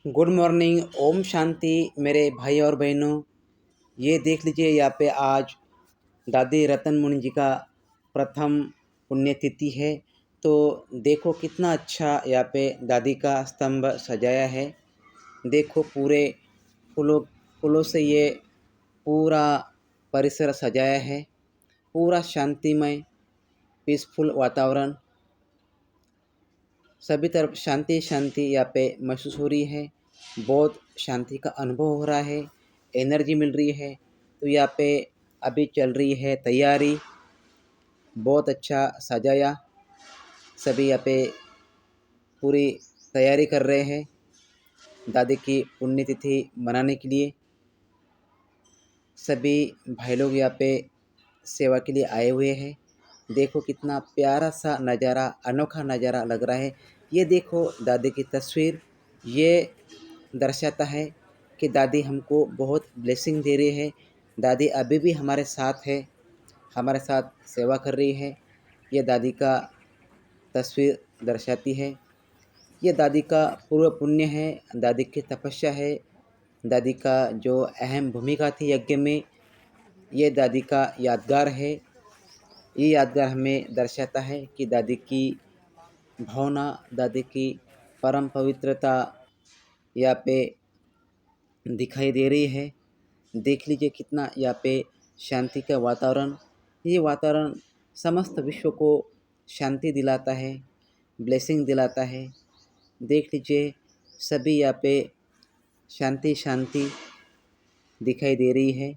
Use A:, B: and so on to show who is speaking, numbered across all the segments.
A: Good morning, Om Shanti मेरे भाई और बहनों। ये देख लीजिए, यहाँ पे आज दादी रतन मुनि जी का प्रथम पुण्यतिथि है। तो देखो कितना अच्छा यहाँ पे दादी का स्तंभ सजाया है। देखो पूरे फूलों फूलों से ये पूरा परिसर सजाया है। पूरा शांतिमय पीसफुल वातावरण, सभी तरफ शांति शांति यहाँ पे महसूस हो रही है। बहुत शांति का अनुभव हो रहा है, एनर्जी मिल रही है। तो यहाँ पे अभी चल रही है तैयारी। बहुत अच्छा सजाया, सभी यहाँ पे पूरी तैयारी कर रहे हैं दादी की पुण्यतिथि मनाने के लिए। सभी भाई लोग यहाँ पे सेवा के लिए आए हुए हैं। देखो कितना प्यारा सा नज़ारा, अनोखा नज़ारा लग रहा है। ये देखो दादी की तस्वीर, ये दर्शाता है कि दादी हमको बहुत ब्लेसिंग दे रही है। दादी अभी भी हमारे साथ है, हमारे साथ सेवा कर रही है। ये दादी का तस्वीर दर्शाती है। ये दादी का पूर्व पुण्य है, दादी की तपस्या है, दादी का जो अहम भूमिका थी यज्ञ में, ये दादी का यादगार है। ये यादगार हमें दर्शाता है कि दादी की भावना, दादी की परम पवित्रता यहाँ पे दिखाई दे रही है। देख लीजिए कितना यहाँ पे शांति का वातावरण। ये वातावरण समस्त विश्व को शांति दिलाता है, ब्लेसिंग दिलाता है। देख लीजिए सभी यहाँ पे शांति शांति दिखाई दे रही है।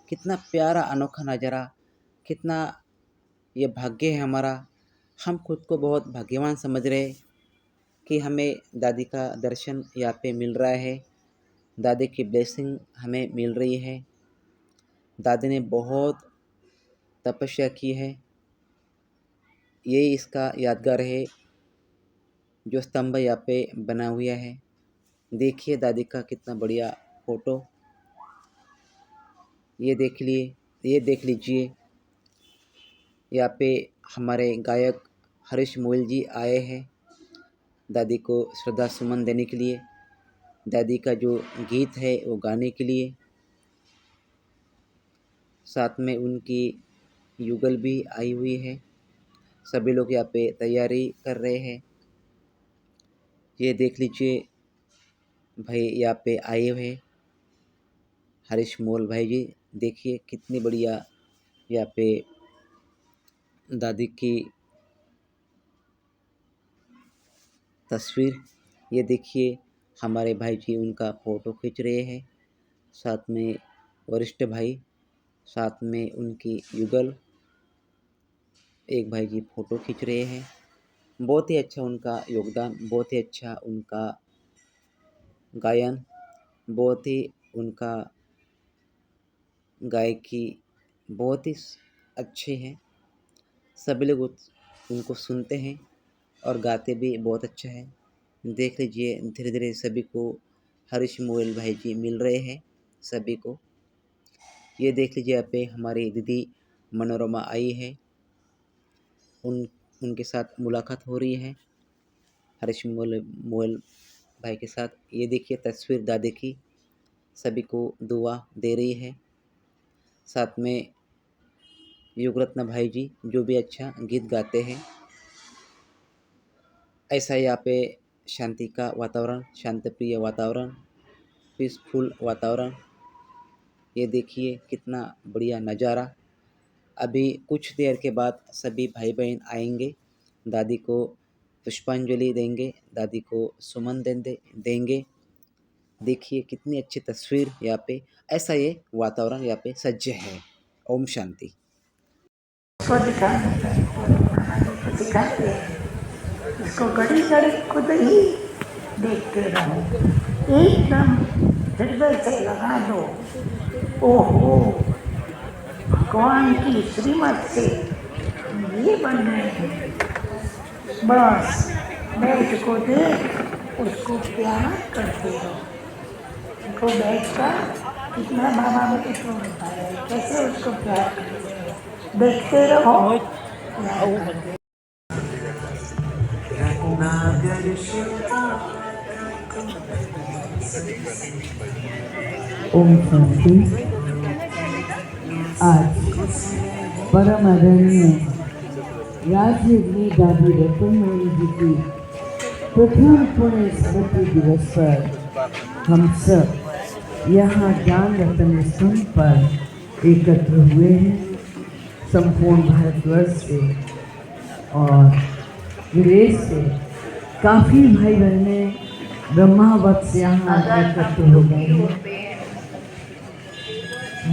A: कितना प्यारा अनोखा नज़ारा, कितना ये भाग्य है हमारा। हम खुद को बहुत भाग्यवान समझ रहे हैं कि हमें दादी का दर्शन यहाँ पे मिल रहा है, दादी की ब्लेसिंग हमें मिल रही है। दादी ने बहुत तपस्या की है, यही इसका यादगार है जो स्तंभ यहाँ पे बना हुआ है। देखिए दादी का कितना बढ़िया फोटो, ये देख लीजिए। यहाँ पे हमारे गायक हरीश मोइल जी आए हैं दादी को श्रद्धा सुमन देने के लिए, दादी का जो गीत है वो गाने के लिए। साथ में उनकी युगल भी आई हुई है। सभी लोग यहाँ पे तैयारी कर रहे हैं। ये देख लीजिए भाई यहाँ पे आए हुए हरीश मोल भाई जी। देखिए कितनी बढ़िया यहाँ पे दादी की तस्वीर। ये देखिए हमारे भाई जी उनका फ़ोटो खींच रहे हैं, साथ में वरिष्ठ भाई, साथ में उनकी युगल एक भाई जी फ़ोटो खींच रहे हैं। बहुत ही अच्छा उनका योगदान, बहुत ही अच्छा उनका गायन, बहुत ही उनका गायकी बहुत ही अच्छे हैं। सभी लोग उनको सुनते हैं और गाते भी बहुत अच्छा है। देख लीजिए धीरे धीरे सभी को हरीश मोइल भाई जी मिल रहे हैं सभी को। ये देख लीजिए यहाँ पे हमारी दीदी मनोरमा आई है, उनके साथ मुलाकात हो रही है हरीश मोइल भाई के साथ। ये देखिए तस्वीर दादी की, सभी को दुआ दे रही है। साथ में युगरत्न भाई जी जो भी अच्छा गीत गाते हैं। ऐसा यहाँ पे शांति का वातावरण, शांतिप्रिय वातावरण, पीसफुल वातावरण। ये देखिए कितना बढ़िया नज़ारा। अभी कुछ देर के बाद सभी भाई बहन आएंगे, दादी को पुष्पांजलि देंगे, दादी को सुमन देंगे। देखिए कितनी अच्छी तस्वीर यहाँ पे, ऐसा ये वातावरण यहाँ पे सज्ज है। ओम शांति।
B: इसको घड़ी घड़ी खुद ही देखते रहो, एकदम हृदय से लगा दो। ओहो, भगवान की श्रीमत से ये बन रहे हैं। बस बैठ को देख, उसको प्यार करते रहो। उनको बैठ कर कितना बाबा में कितना बताया है, कैसे उसको प्यार करते रहो, देखते रहो।
C: रत्नागर शिव ओम शांति। आज परम आदरणीय राजयोगिनी दादी रतनमणि जी की प्रथम पुण्य स्मृति दिवस पर हम सब यहाँ ज्ञान रतन स्तंभ पर एकत्र हुए हैं। संपूर्ण भारतवर्ष से और विदेश से काफ़ी भाई बहने ब्रह्मावत से यहाँ एकत्र हो गए हैं।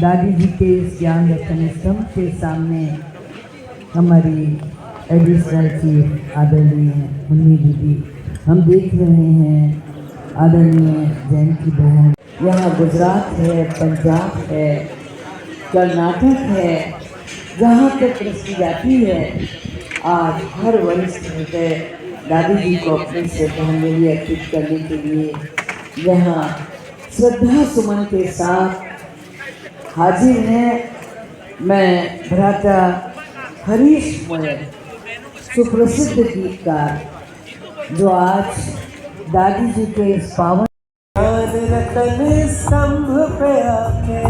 C: दादी जी के इस ज्ञान रतन स्तंभ के सामने हमारी एडिशनल चीफ आदरणीय मुन्नी दीदी हम देख रहे हैं, आदरणीय जैन की बहन। यहाँ गुजरात है, पंजाब है, कर्नाटक है, जहाँ तक दृष्टि जाती है। आज हर वरिष्ठ हृदय दादी जी को अपनी श्रद्धांजलि अर्पित करने के लिए यहाँ श्रद्धा सुमन के साथ हाजिर हैं। मैं भ्राता हरीश मोयर, सुप्रसिद्ध गीतकार, जो आज दादी जी के इस पावन
D: रतन स्तंभ पे आके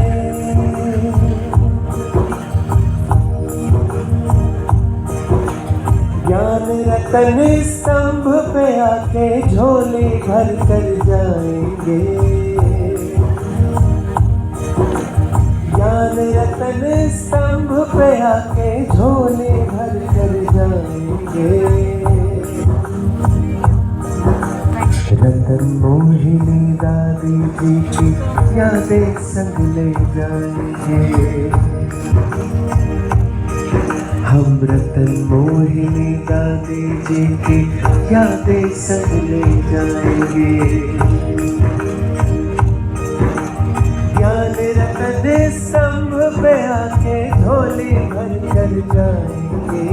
D: ज्ञान रतन स्तंभ पे आके झोले भर कर जाएंगे। ज्ञान रतन स्तंभ पे आके झोले भर कर जाएंगे। रतन मोहिनी दादी जी की यादें संग ले जाएंगे। हम रतन मोहिनी दादी जी की यादें संग ले जाएंगे। ज्ञान रतन स्तंभ पे आके झोली भर कर जाएंगे।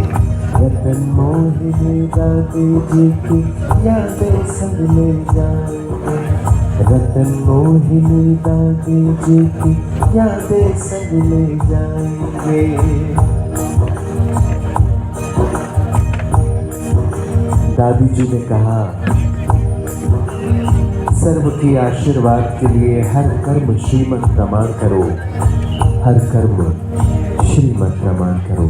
D: रतन मोहिनी दादी जी की यादें संग ले जाएंगे। रतन मोहिनी दादी जी की यादें संग ले जाएंगे। दादी जी ने कहा, सर्व की आशीर्वाद के लिए हर कर्म श्रीमत प्रमाण करो, हर कर्म श्रीमत प्रमाण करो।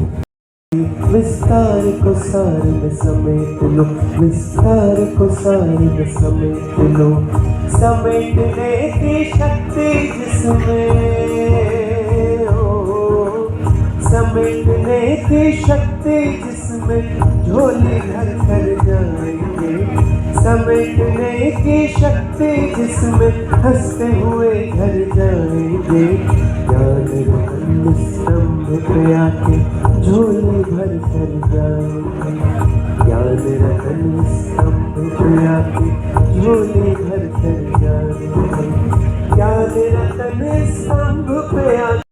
D: विस्तार को सार में समेट लो, विस्तार को सार में समेट लो। समेटने की शक्ति जिसमें हो, समेटने की शक्ति जिसमें झोली भर कर जाएंगे। समेटने की शक्ति जिसमें हंसते हुए घर जाएंगे। ज्ञान रतन स्तंभ पे आके झोली भर कर जाएंगे। ज्ञान रतन स्तंभ पे आके झोली भर कर जाएंगे। ज्ञान रतन स्तंभ पे आके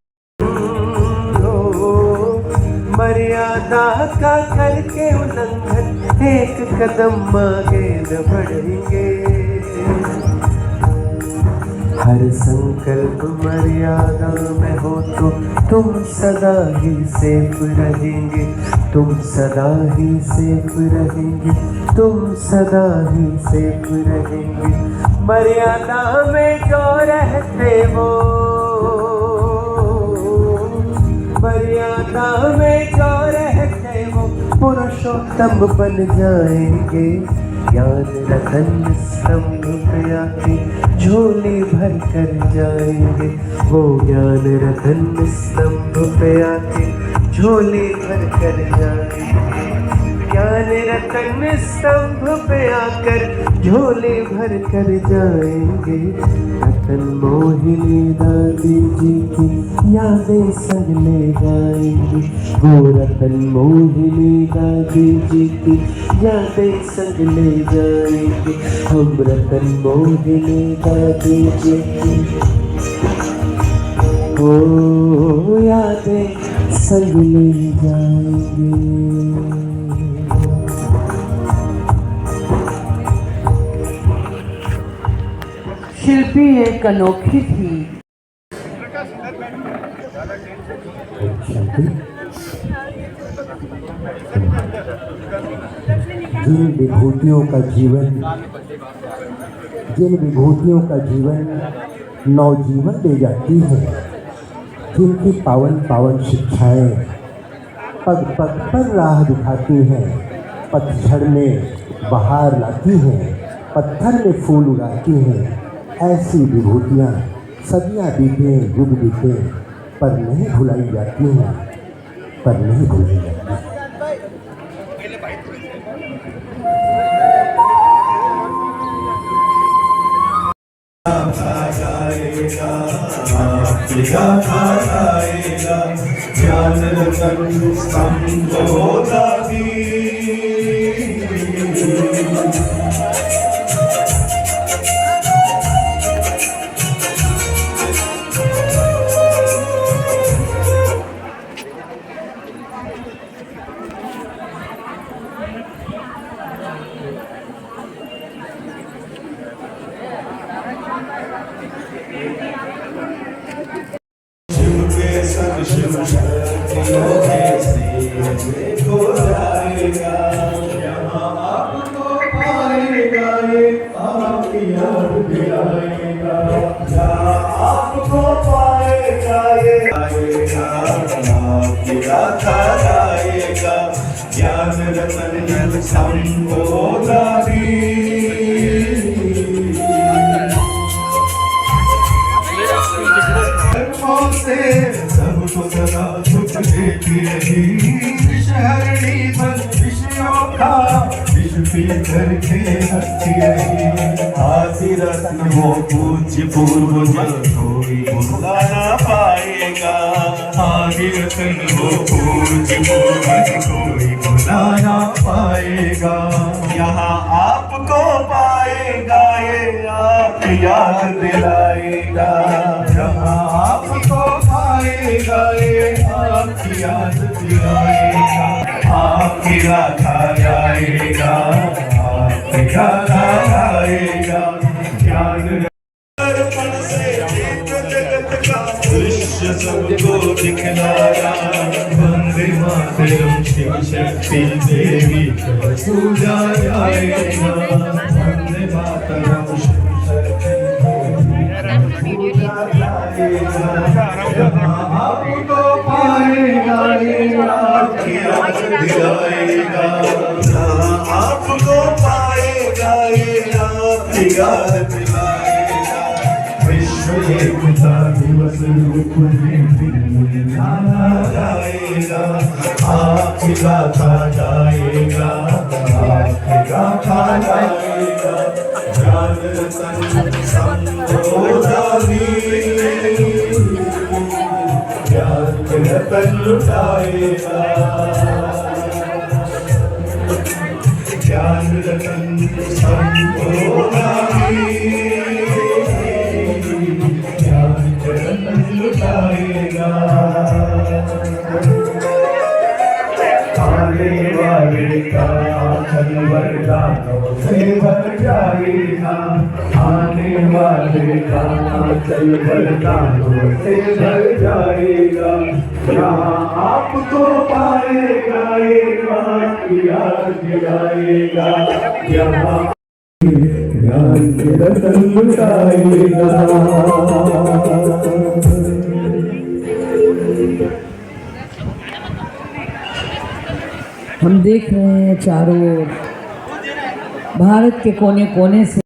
D: मर्यादा का करके उल्लंघन एक कदम आगे न बढ़ेंगे। हर संकल्प मर्यादा में हो तो तुम सदा ही सेफ रहेंगे। तुम सदा ही सेफ रहेंगे। तुम सदा ही सेफ रहेंगे। मर्यादा में जो रहते वो, मर्यादा में जो रहते वो पुरुषोत्तम बन जाएंगे। ज्ञान रतन स्तंभ पे आके झोली भर कर जाएंगे। वो ज्ञान रतन स्तंभ पे आके झोली भर कर जाएंगे। ज्ञान रतन स्तंभ पे आकर झोली भर कर जाएंगे। रतन मोहिनी दादी जी की यादें संग ले जाएंगे। वो रतन मोहिनी दादी जी की यादें संग ले जाएंगे। हम रतन मोहिनी दादी जी की ओ यादें संग ले जाएंगे।
C: शिल्पी एक अनोखी थी।
D: जिन विभूतियों का जीवन जिन विभूतियों का जीवन नवजीवन दे जाती है, जिनकी पावन पावन शिक्षाएं पग पग पर राह दिखाती हैं, पतझड़ में बहार लाती हैं, पत्थर में फूल उगाती हैं, ऐसी विभूतियाँ सदियाँ बीते, युग बीते, पर नहीं भुलाई जाती हैं, पर नहीं भुलाई जाती हैं।
E: ज्ञान रतन संबोधा ज्ञान रतन संबोधा से सबको सदा सुख देती रही, विषहरणी बन विषयों का विष पी करके हंसती रही। आदि रत्न वो पूज्य पूर्वज कोई भुला ना पाएगा, आदि रत्न वो पूज्य पूर्वज कोई भुला ना पाएगा। यहाँ आपको पाएगा ये आप याद दिलाएगा, यहाँ आपको पाएगा ये आपकी याद दिलाएगा। आपकी गाथा गाएगा, आपकी गाथा गाएगा। ज्ञान दर्पण से जगत का दृश्य सबको दिखलाया। वंदे मातरम शिव शक्ति देवी पूजा जाएगा। वंदे मातरम शिव शक्ति पूजा जाएगा। आपको पाएगा ये आपकी याद दिलाएगा, आपको पाएगा ये आपकी याद दिलाएगा। विश्व एकता दिवस रूप में गाना गाएगा, आपकी गाथा गाएगा, आपकी गाथा गाएगा। ज्ञान रतन संबोधा रतन लुटाएगा, ज्ञान रतन संबोधा ज्ञान रतन लुटाएगा। आने वाले का आंचल वरदानों से भर जाएगा, आने वाले का आंचल वरदानों से भर जाएगा। यहाँ आपको पाएगा ये आपकी याद दिलाएगा, यहाँ ज्ञान के रतन लुटाएगा।
C: हम देख रहे हैं चारों ओर भारत के कोने कोने से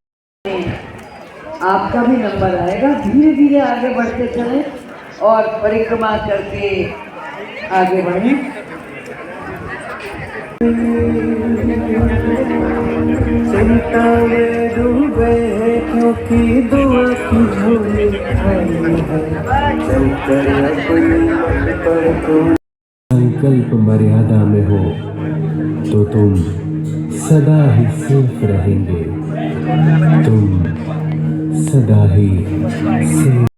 C: आपका भी नंबर आएगा। धीरे धीरे आगे बढ़ते चलें और परिक्रमा करके आगे बढ़ें।
D: चिंता में डूबे क्योंकि दुआ की झोली खाई है, चलकर अपनी पर तुम संकल्प मर्यादा में हो तो तुम सदा ही सेफ रहेंगे, तुम सदा ही सेफ।